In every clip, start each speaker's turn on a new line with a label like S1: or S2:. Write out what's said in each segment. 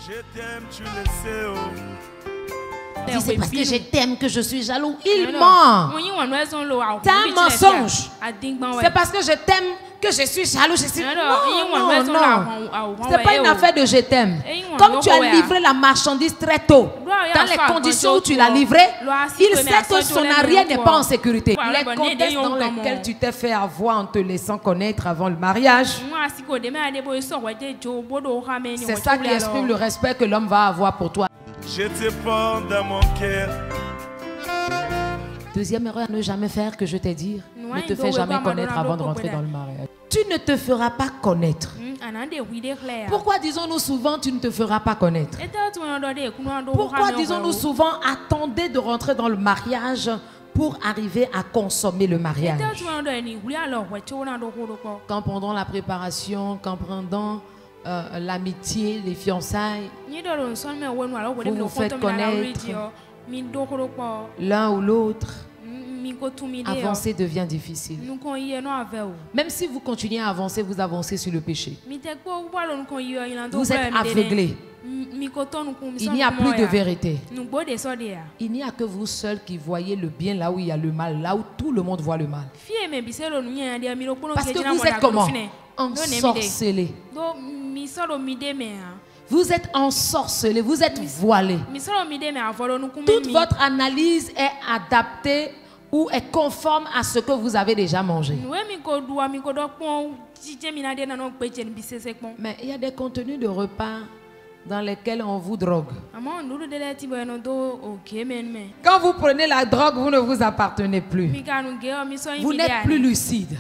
S1: Je t'aime, tu le sais.
S2: C'est parce que je t'aime que je suis jaloux. Il ment. C'est un mensonge. C'est parce que je t'aime que je suis jaloux. Je suis... Non. Ce n'est pas une affaire de je t'aime. Comme tu as livré la marchandise très tôt, dans les conditions où tu l'as livrée, il sait que son arrière n'est pas en sécurité. Les contextes dans lesquels tu t'es fait avoir en te laissant connaître avant le mariage, c'est ça qui exprime le respect que l'homme va avoir pour toi.
S1: Je te porte dans mon cœur.
S2: Deuxième erreur à ne jamais faire que je t'ai dit, ne te fais jamais connaître avant de rentrer dans le mariage. Tu ne te feras pas connaître. Pourquoi disons-nous souvent tu ne te feras pas connaître? Pourquoi disons-nous souvent attendez de rentrer dans le mariage pour arriver à consommer le mariage? Quand pendant la préparation, quand pendant l'amitié, les fiançailles, vous vous faites connaître l'un ou l'autre, avancer devient difficile. Même si vous continuez à avancer, vous avancez sur le péché. Vous êtes aveuglé. Il n'y a plus de vérité. Il n'y a que vous seul qui voyez le bien là où il y a le mal, là où tout le monde voit le mal. Parce que vous êtes comment? Ensorcelé. Vous êtes ensorcelé, vous êtes voilé. Toute votre analyse est adaptée ou est conforme à ce que vous avez déjà mangé. Mais il y a des contenus de repas dans lesquels on vous drogue. Quand vous prenez la drogue, vous ne vous appartenez plus. Vous n'êtes plus lucide.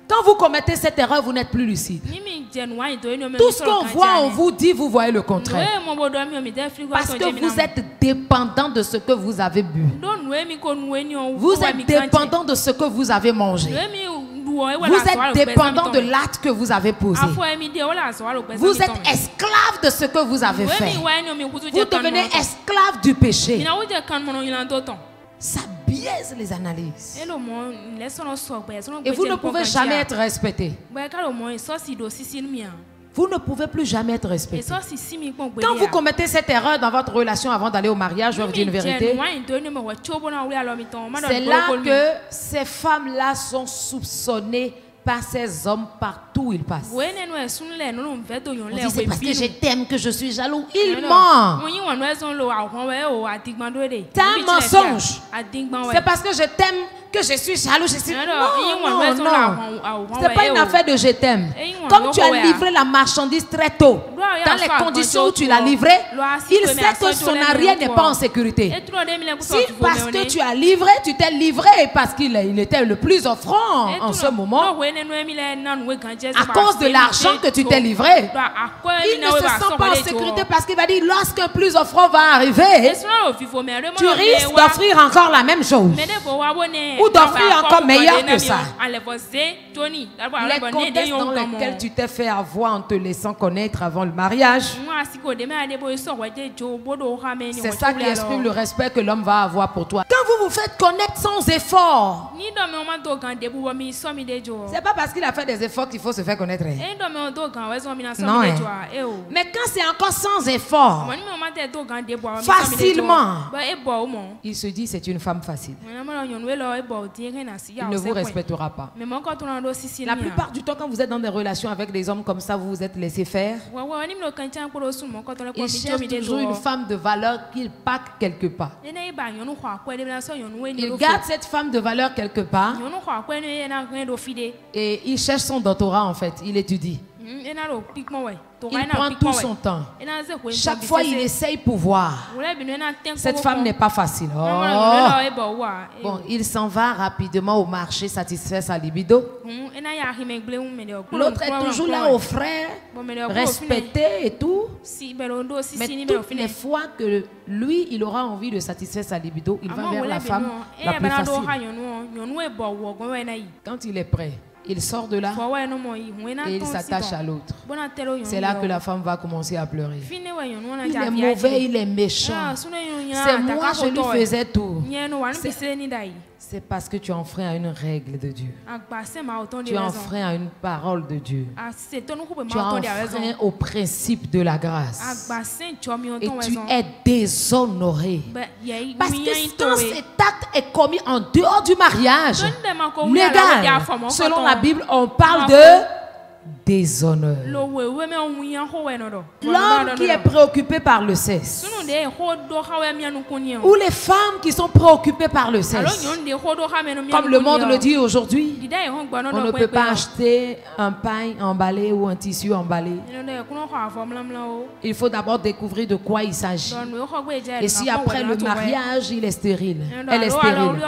S2: Quand vous commettez cette erreur, vous n'êtes plus lucide. Tout ce qu'on voit, on vous dit, vous voyez le contraire. Parce que vous êtes dépendant de ce que vous avez bu. Vous êtes dépendant de ce que vous avez mangé. Vous êtes dépendant de l'acte que vous avez posé. Vous êtes esclave de ce que vous avez fait. Vous devenez esclave du péché. Ça biaise les analyses. Et vous ne pouvez jamais être respecté. Vous ne pouvez plus jamais être respecté. Quand vous commettez cette erreur dans votre relation avant d'aller au mariage, je vais vous dire une vérité. C'est là que ces femmes-là sont soupçonnées par ces hommes partout où ils passent. On dit c'est parce que je t'aime que je suis jaloux. Il ment. C'est un mensonge. C'est parce que je t'aime que je suis jaloux. Je suis... Non. C'est pas une affaire de je t'aime. Comme tu as livré la marchandise très tôt, dans les conditions où tu l'as livrée, il sait que son arrière n'est pas en sécurité. Si parce que tu as livré, tu t'es livré parce qu'il était le plus offrant en ce moment, à cause de l'argent que tu t'es livré, il ne se sent pas en sécurité parce qu'il va dire lorsqu'un plus offrant va arriver, tu risques d'offrir encore la même chose ou d'offrir encore meilleur que ça. Les contextes dans lesquels tu t'es fait avoir en te laissant connaître avant le mariage, c'est ça qui exprime le respect que l'homme va avoir pour toi. Quand vous vous faites connaître sans effort, c'est pas parce qu'il a fait des efforts qu'il faut se faire connaître. Non. Mais quand c'est encore sans effort, facilement, il se dit c'est une femme facile. Il ne vous respectera pas. La plupart du temps, quand vous êtes dans des relations avec des hommes comme ça, vous vous êtes laissé faire. Il cherche toujours une femme de valeur qu'il pack quelque part. Il garde cette femme de valeur quelque part et il cherche son doctorat en fait. Il étudie. Il prend tout son temps. Chaque fois, il essaye pour voir. Cette femme n'est pas facile. Bon, il s'en va rapidement au marché satisfaire sa libido. L'autre est toujours là au frère, respecté et tout. Mais toutes les fois que lui, il aura envie de satisfaire sa libido, il va vers la femme la plus facile. Quand il est prêt, il sort de là et il s'attache à l'autre. C'est là que la femme va commencer à pleurer. Il est mauvais, il est méchant. C'est moi, je lui faisais tout. c'est parce que tu enfreins à une règle de Dieu. Tu enfreins à une parole de Dieu. Tu enfreins au principe de la grâce. Et tu es déshonoré. Parce que quand cet acte est commis en dehors du mariage légal, selon la Bible, on parle de déshonneur. L'homme qui est préoccupé par le sexe, ou les femmes qui sont préoccupées par le sexe, comme le monde le dit aujourd'hui, on ne peut pas acheter un pain emballé ou un tissu emballé. Il faut d'abord découvrir de quoi il s'agit. Et si après le mariage, il est stérile, elle est stérile.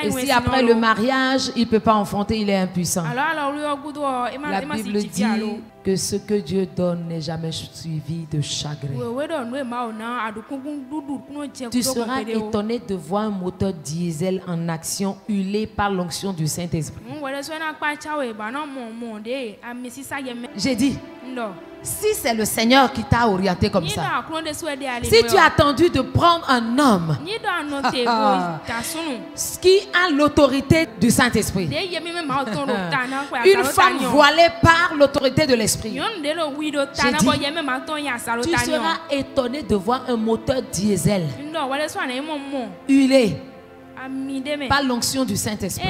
S2: Et si après le mariage, il ne peut pas enfanter, il est impuissant. La Bible dit que ce que Dieu donne n'est jamais suivi de chagrin. Tu seras étonné de voir un moteur diesel en action huilé par l'onction du Saint-Esprit. J'ai dit, si c'est le Seigneur qui t'a orienté comme ça, si tu as attendu de prendre un homme qui a l'autorité du Saint-Esprit, une femme voilée par l'autorité de l'Esprit, j'ai dit, tu seras étonné de voir un moteur diesel huilé par l'onction du Saint-Esprit.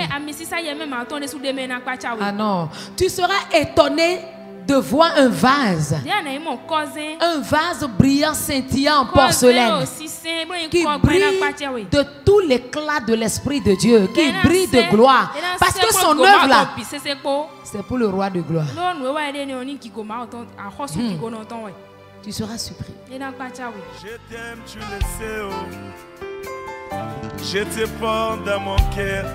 S2: Ah non, tu seras étonné de voir un vase brillant, scintillant en porcelaine, qui brille de tout l'éclat de l'Esprit de Dieu, qui brille de gloire, parce que son œuvre là, c'est pour le roi de gloire. Tu seras surpris.
S1: Je t'aime, tu le sais. Je te porte dans mon cœur.